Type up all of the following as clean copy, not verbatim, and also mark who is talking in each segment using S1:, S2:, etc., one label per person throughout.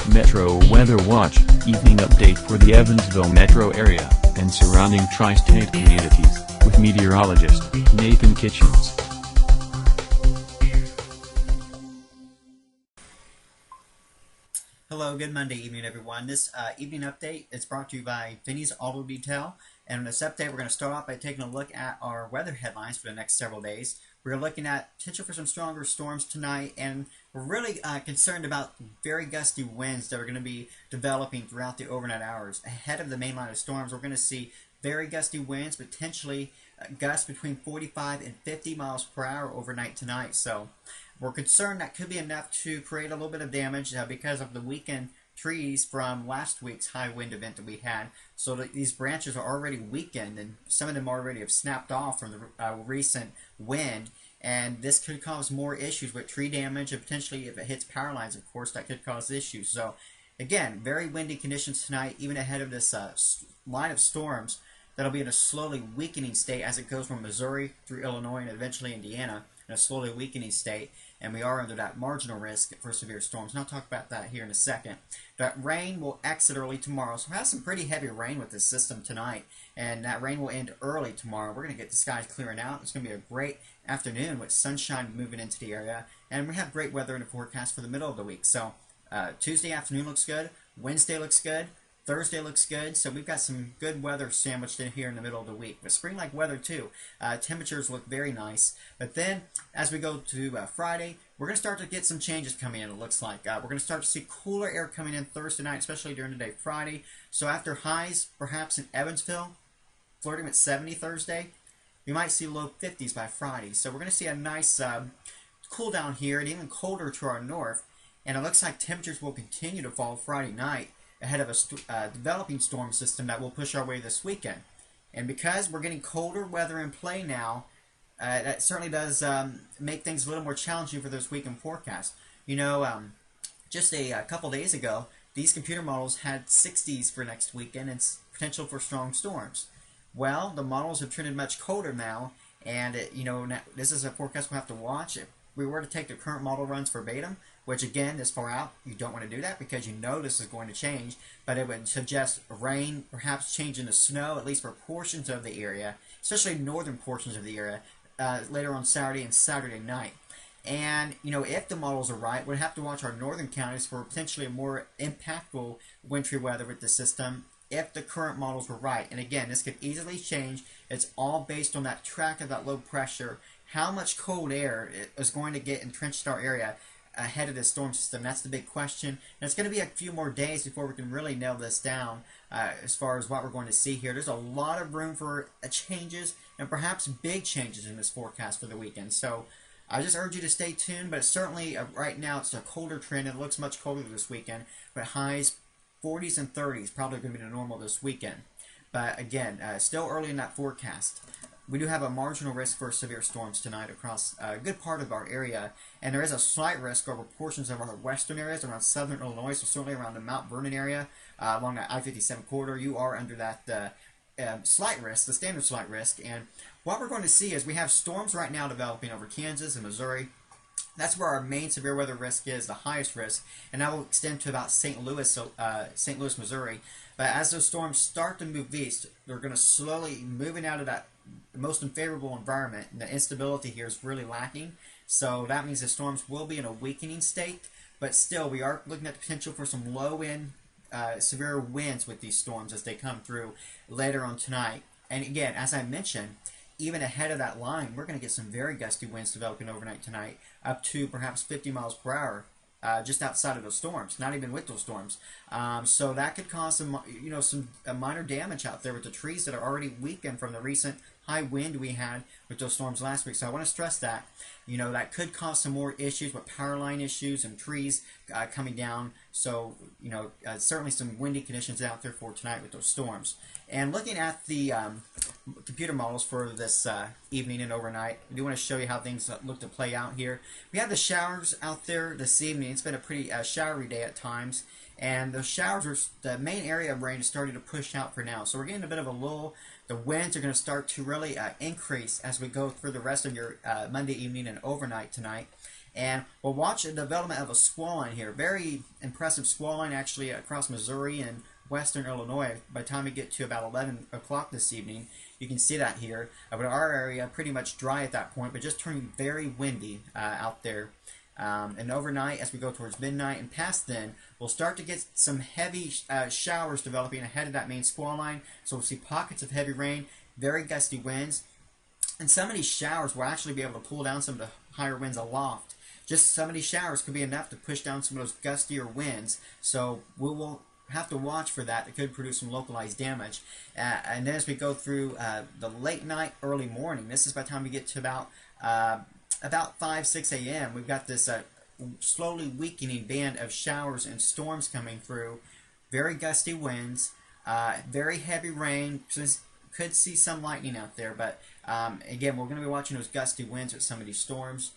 S1: Metro Weather Watch, evening update for the Evansville metro area and surrounding tri-state communities, with meteorologist Nathan Kitchens.
S2: Hello, good Monday evening, everyone. This evening update is brought to you by Vinny's Auto Detail. And in this update, we're going to start off by taking a look at our weather headlines for the next several days. We're looking at potential for some stronger storms tonight, and we're really concerned about very gusty winds that are going to be developing throughout the overnight hours. Ahead of the main line of storms, we're going to see very gusty winds, potentially gusts between 45 and 50 miles per hour overnight tonight. So we're concerned that could be enough to create a little bit of damage because of the weakened trees from last week's high wind event that we had. So these branches are already weakened, and some of them already have snapped off from the recent wind. And this could cause more issues with tree damage, and potentially if it hits power lines, of course, that could cause issues. So again, very windy conditions tonight, even ahead of this line of storms that'll be in a slowly weakening state as it goes from Missouri through Illinois and eventually Indiana, in a slowly weakening state, and we are under that marginal risk for severe storms. And I'll talk about that here in a second. That rain will exit early tomorrow, so we'll have some pretty heavy rain with this system tonight, and that rain will end early tomorrow. We're going to get the skies clearing out. It's going to be a great afternoon with sunshine moving into the area, and we have great weather in the forecast for the middle of the week. So Tuesday afternoon looks good, Wednesday looks good, Thursday looks good, so we've got some good weather sandwiched in here in the middle of the week. But spring-like weather too. Temperatures look very nice. But then, as we go to Friday, we're going to start to get some changes coming in, it looks like. We're going to start to see cooler air coming in Thursday night, especially during the day Friday. So after highs, perhaps in Evansville, flirting with 70 Thursday, we might see low 50s by Friday. So we're going to see a nice cool down here, and even colder to our north. And it looks like temperatures will continue to fall Friday night, ahead of a developing storm system that will push our way this weekend. And because we're getting colder weather in play now, that certainly does make things a little more challenging for this weekend forecast. You know, just a couple days ago, these computer models had 60s for next weekend and potential for strong storms. Well, the models have trended much colder now, and this is a forecast we'll have to watch. If we were to take the current model runs verbatim, which again, this far out, you don't want to do that because you know this is going to change, but it would suggest rain, perhaps change into snow, at least for portions of the area, especially northern portions of the area, later on Saturday and Saturday night. And, if the models are right, we'd have to watch our northern counties for potentially a more impactful wintry weather with the system if the current models were right. And again, this could easily change. It's all based on that track of that low pressure, how much cold air is going to get entrenched in our area ahead of this storm system. That's the big question. And it's going to be a few more days before we can really nail this down as far as what we're going to see here. There's a lot of room for changes and perhaps big changes in this forecast for the weekend. So I just urge you to stay tuned, but it's certainly right now it's a colder trend. It looks much colder this weekend, but highs 40s and 30s probably going to be the normal this weekend. But again, still early in that forecast. We do have a marginal risk for severe storms tonight across a good part of our area, and there is a slight risk over portions of our western areas around southern Illinois, so certainly around the Mount Vernon area, along that I-57 corridor. You are under that slight risk, the standard slight risk, and what we're going to see is we have storms right now developing over Kansas and Missouri. That's where our main severe weather risk is, the highest risk, and that will extend to about St. Louis, Missouri. But as those storms start to move east, they're going to slowly moving out of that most unfavorable environment, and the instability here is really lacking. So that means the storms will be in a weakening state, but still we are looking at the potential for some low-end severe winds with these storms as they come through later on tonight. And again, as I mentioned, even ahead of that line, we're going to get some very gusty winds developing overnight tonight, up to perhaps 50 miles per hour. Just outside of those storms, not even with those storms. So that could cause some, some minor damage out there with the trees that are already weakened from the recent high wind we had with those storms last week. So I want to stress that, that could cause some more issues with power line issues and trees coming down. So, certainly some windy conditions out there for tonight with those storms. And looking at the computer models for this evening and overnight, I do want to show you how things look to play out here. We have the showers out there this evening. It's been a pretty showery day at times, and the showers are the main area of rain is starting to push out for now. So we're getting a bit of a lull. The winds are going to start to really increase as we go through the rest of your Monday evening and overnight tonight. And we'll watch the development of a squall line here. Very impressive squall line actually across Missouri and western Illinois. By the time we get to about 11 o'clock this evening, you can see that here. But our area pretty much dry at that point, but just turning very windy out there. And overnight, as we go towards midnight and past then, we'll start to get some heavy showers developing ahead of that main squall line. So we'll see pockets of heavy rain, very gusty winds. And some of these showers will actually be able to pull down some of the higher winds aloft. Just some of these showers could be enough to push down some of those gustier winds. So we will have to watch for that. It could produce some localized damage. And then as we go through the late night, early morning, this is by the time we get to about 5, 6 a.m., we've got this slowly weakening band of showers and storms coming through. Very gusty winds, very heavy rain. Could see some lightning out there, but again, we're going to be watching those gusty winds with some of these storms.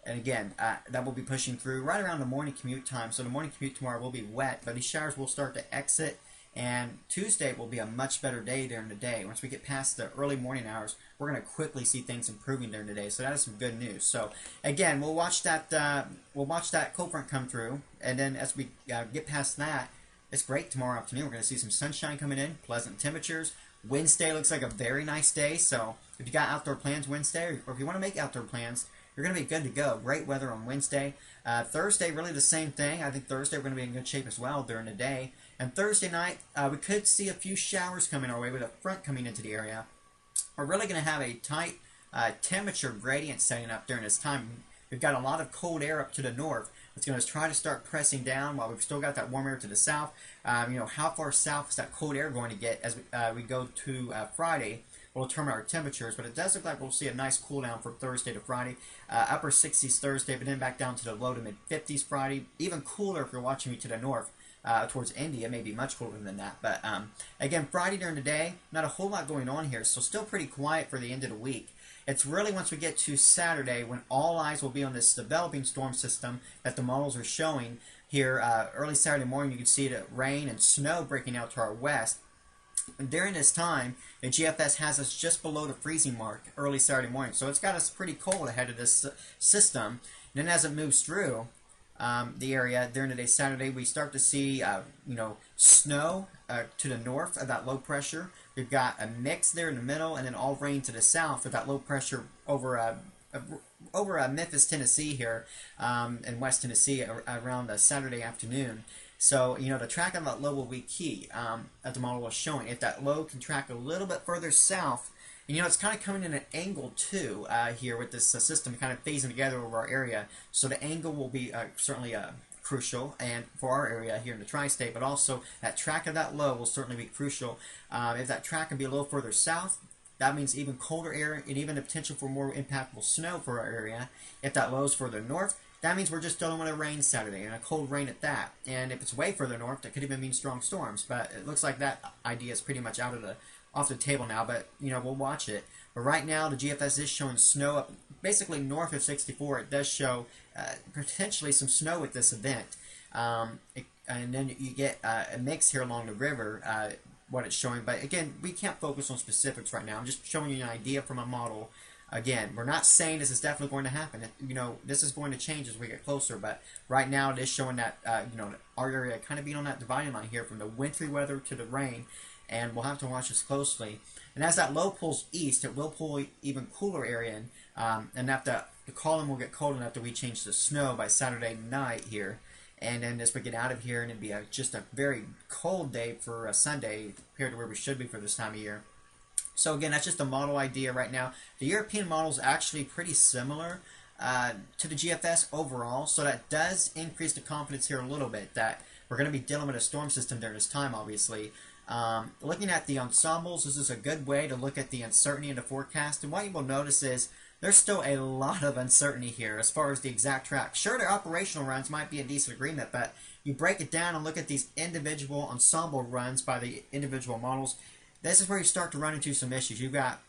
S2: And again, that will be pushing through right around the morning commute time. So the morning commute tomorrow will be wet, but these showers will start to exit. And Tuesday will be a much better day during the day. Once we get past the early morning hours, we're going to quickly see things improving during the day. So that is some good news. So again, we'll watch that cold front come through, and then as we get past that, it's great tomorrow afternoon. We're going to see some sunshine coming in, pleasant temperatures. Wednesday looks like a very nice day. So if you got outdoor plans Wednesday, or if you want to make outdoor plans, you're going to be good to go. Great weather on Wednesday. Thursday, really the same thing. I think Thursday we're going to be in good shape as well during the day. And Thursday night, we could see a few showers coming our way with a front coming into the area. We're really going to have a tight temperature gradient setting up during this time. We've got a lot of cold air up to the north. It's going to try to start pressing down while we've still got that warm air to the south. How far south is that cold air going to get as we go to Friday? Will determine our temperatures, but it does look like we'll see a nice cool down from Thursday to Friday. Upper 60s Thursday, but then back down to the low to mid 50s Friday. Even cooler if you're watching me to the north. Towards India, maybe much cooler than that. But again, Friday during the day, not a whole lot going on here, so still pretty quiet for the end of the week. It's really once we get to Saturday when all eyes will be on this developing storm system that the models are showing here. Early Saturday morning, you can see the rain and snow breaking out to our west. And during this time, the GFS has us just below the freezing mark early Saturday morning, so it's got us pretty cold ahead of this system. And then as it moves through the area during the day Saturday, we start to see snow to the north of that low pressure. We've got a mix there in the middle, and then all rain to the south with that low pressure over Memphis, Tennessee here, and West Tennessee around Saturday afternoon. So, the track of that low will be key, as the model was showing. If that low can track a little bit further south, and, it's kind of coming in an angle too here with this system kind of phasing together over our area. So the angle will be certainly crucial and for our area here in the tri-state, but also that track of that low will certainly be crucial. If that track can be a little further south, that means even colder air and even the potential for more impactful snow for our area. If that low is further north, that means we're just dealing with a rain Saturday, and a cold rain at that. And if it's way further north, that could even mean strong storms. But it looks like that idea is pretty much off the table now. But we'll watch it. But right now, the GFS is showing snow up basically north of 64. It does show potentially some snow with this event. And then you get a mix here along the river, what it's showing. But again, we can't focus on specifics right now. I'm just showing you an idea from a model. Again, we're not saying this is definitely going to happen. This is going to change as we get closer, but right now it is showing that, our area kind of being on that dividing line here from the wintry weather to the rain, and we'll have to watch this closely. And as that low pulls east, it will pull even cooler area in, and after the column will get cold enough that we change to snow by Saturday night here. And then as we get out of here, and it'd be just a very cold day for Sunday compared to where we should be for this time of year. So again, that's just a model idea right now. The European model is actually pretty similar to the GFS overall, so that does increase the confidence here a little bit that we're going to be dealing with a storm system during this time, obviously. Looking at the ensembles, this is a good way to look at the uncertainty in the forecast. And what you will notice is there's still a lot of uncertainty here as far as the exact track. Sure, the operational runs might be a decent agreement, but you break it down and look at these individual ensemble runs by the individual models. This is where you start to run into some issues. You've got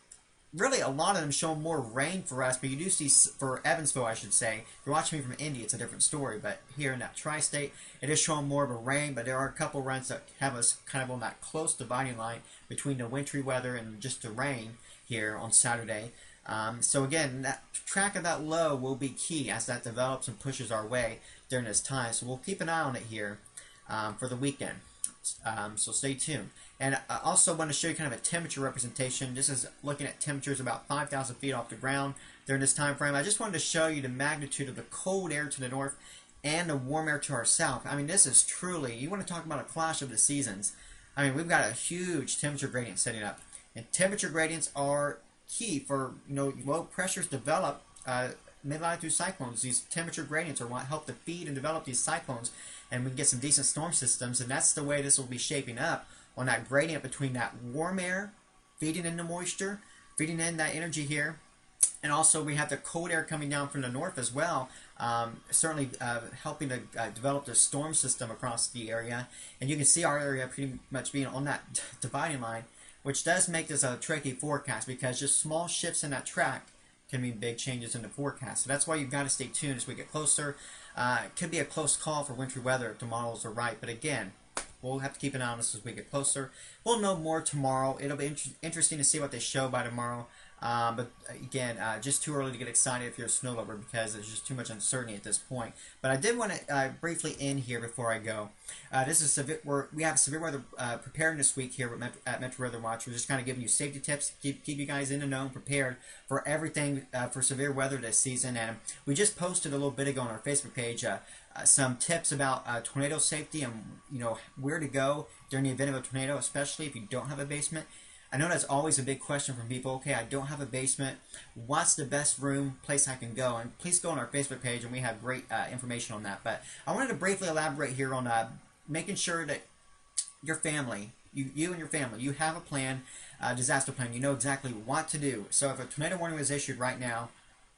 S2: really a lot of them showing more rain for us, but you do see, for Evansville, I should say, if you're watching me from Indy, it's a different story, but here in that tri-state, it is showing more of a rain, but there are a couple runs that have us kind of on that close dividing line between the wintry weather and just the rain here on Saturday. So again, that track of that low will be key as that develops and pushes our way during this time. So we'll keep an eye on it here for the weekend. So stay tuned. And I also want to show you kind of a temperature representation. This is looking at temperatures about 5,000 feet off the ground during this time frame. I just wanted to show you the magnitude of the cold air to the north and the warm air to our south. I mean, this is truly, you want to talk about a clash of the seasons. I mean, we've got a huge temperature gradient setting up. And temperature gradients are key for, low pressures develop mid-latitude cyclones. These temperature gradients are what help to feed and develop these cyclones, and we can get some decent storm systems, and that's the way this will be shaping up, on that gradient between that warm air feeding in the moisture, feeding in that energy here, and also we have the cold air coming down from the north as well, certainly helping to develop the storm system across the area. And you can see our area pretty much being on that dividing line, which does make this a tricky forecast, because just small shifts in that track can mean big changes in the forecast. So that's why you've got to stay tuned as we get closer. It could be a close call for wintry weather if the models are right, but again, we'll have to keep an eye on this as we get closer. We'll know more tomorrow. It'll be interesting to see what they show by tomorrow. But again, just too early to get excited if you're a snow lover, because there's just too much uncertainty at this point. But I did want to briefly end here before I go. This is we have severe weather preparedness week here at Metro Weather Watch. We're just kind of giving you safety tips, keep you guys in the know and prepared for everything for severe weather this season. And we just posted a little bit ago on our Facebook page some tips about tornado safety and where to go during the event of a tornado, especially if you don't have a basement. I know that's always a big question from people. Okay, I don't have a basement. What's the best place I can go? And please go on our Facebook page, and we have great information on that. But I wanted to briefly elaborate here on making sure that your family, you and your family, you have a plan, disaster plan. You know exactly what to do. So if a tornado warning was issued right now,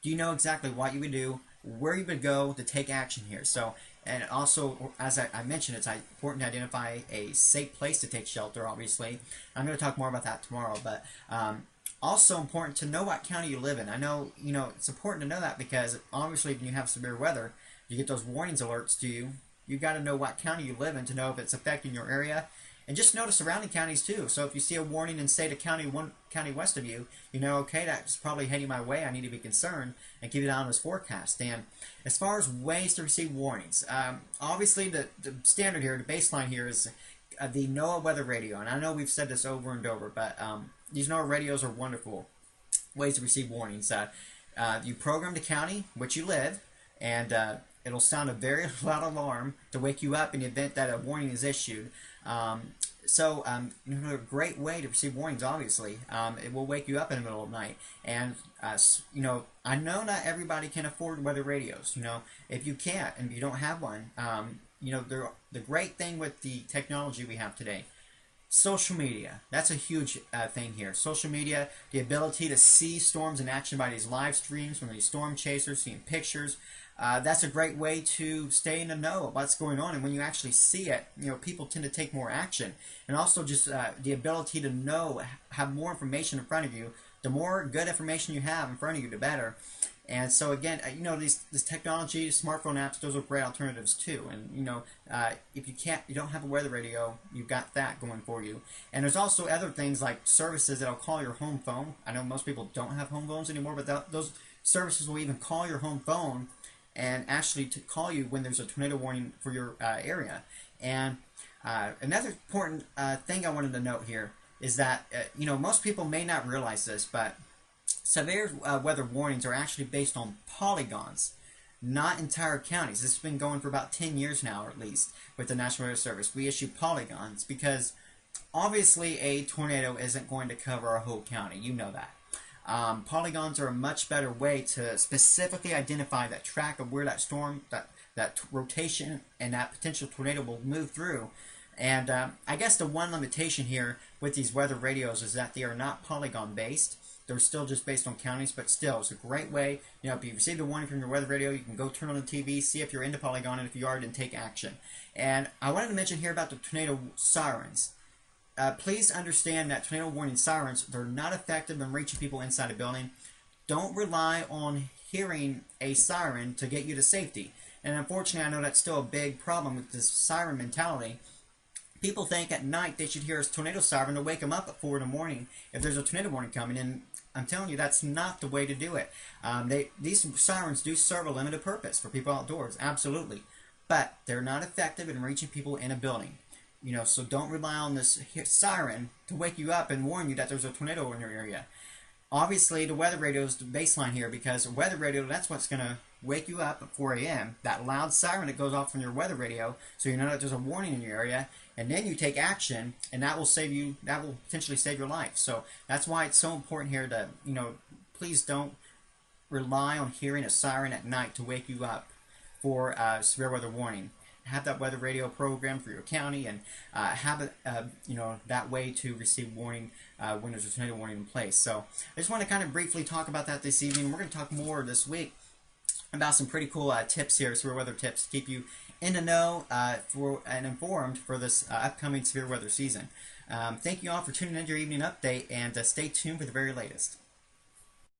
S2: do you know exactly what you would do, where you would go to take action here? So, and also, as I mentioned, it's important to identify a safe place to take shelter, obviously. I'm going to talk more about that tomorrow, but also important to know what county you live in. I know, it's important to know that, because obviously when you have severe weather, you get those warnings alerts to you. You've got to know what county you live in to know if it's affecting your area. And just know the surrounding counties too. So if you see a warning in, say, the one county west of you, okay, that's probably heading my way. I need to be concerned and keep it on this forecast. And as far as ways to receive warnings, obviously the standard here, the baseline here is the NOAA weather radio. And I know we've said this over and over, but these NOAA radios are wonderful ways to receive warnings. You program the county which you live, and it'll sound a very loud alarm to wake you up in the event that a warning is issued. So a great way to receive warnings, obviously. It will wake you up in the middle of the night. And, I know not everybody can afford weather radios. If you can't and you don't have one, the great thing with the technology we have today, social media, that's a huge thing here. Social media, the ability to see storms in action by these live streams from these storm chasers, seeing pictures, that's a great way to stay in the know of what's going on. And when you actually see it, people tend to take more action. And also just the ability to have more information in front of you. The more good information you have in front of you, the better. And so again, this technology, smartphone apps, those are great alternatives too. And if you don't have a weather radio, you've got that going for you. And there's also other things like services that'll call your home phone. I know most people don't have home phones anymore, but those services will even call your home phone and actually to call you when there's a tornado warning for your area. And another important thing I wanted to note here is that most people may not realize this, but severe weather warnings are actually based on polygons, not entire counties. This has been going for about 10 years now, or at least, with the National Weather Service. We issue polygons because obviously a tornado isn't going to cover a whole county. You know that. Polygons are a much better way to specifically identify that track of where that storm, that rotation, and that potential tornado will move through. And I guess the one limitation here with these weather radios is that they are not polygon based. They're still just based on counties, but still, it's a great way. If you receive a warning from your weather radio, you can go turn on the TV, see if you're into polygon, and if you are, then take action. And I wanted to mention here about the tornado sirens. Please understand that tornado warning sirens, they're not effective in reaching people inside a building. Don't rely on hearing a siren to get you to safety. And unfortunately, I know that's still a big problem with this siren mentality. People think at night they should hear a tornado siren to wake them up at 4 in the morning if there's a tornado warning coming. And I'm telling you, that's not the way to do it. These sirens do serve a limited purpose for people outdoors, absolutely, but they're not effective in reaching people in a building. So don't rely on this siren to wake you up and warn you that there's a tornado in your area. Obviously, the weather radio is the baseline here, because weather radio, that's what's going to wake you up at 4 a.m. That loud siren that goes off from your weather radio, so you know that there's a warning in your area, and then you take action, and that will potentially save your life. So that's why it's so important here to, please don't rely on hearing a siren at night to wake you up for a severe weather warning. Have that weather radio program for your county, and have it, that way to receive warning when there's a tornado warning in place. So I just want to kind of briefly talk about that this evening. We're going to talk more this week about some pretty cool tips here, severe weather tips, to keep you in the know and informed for this upcoming severe weather season. Thank you all for tuning in to your evening update, and stay tuned for the very latest.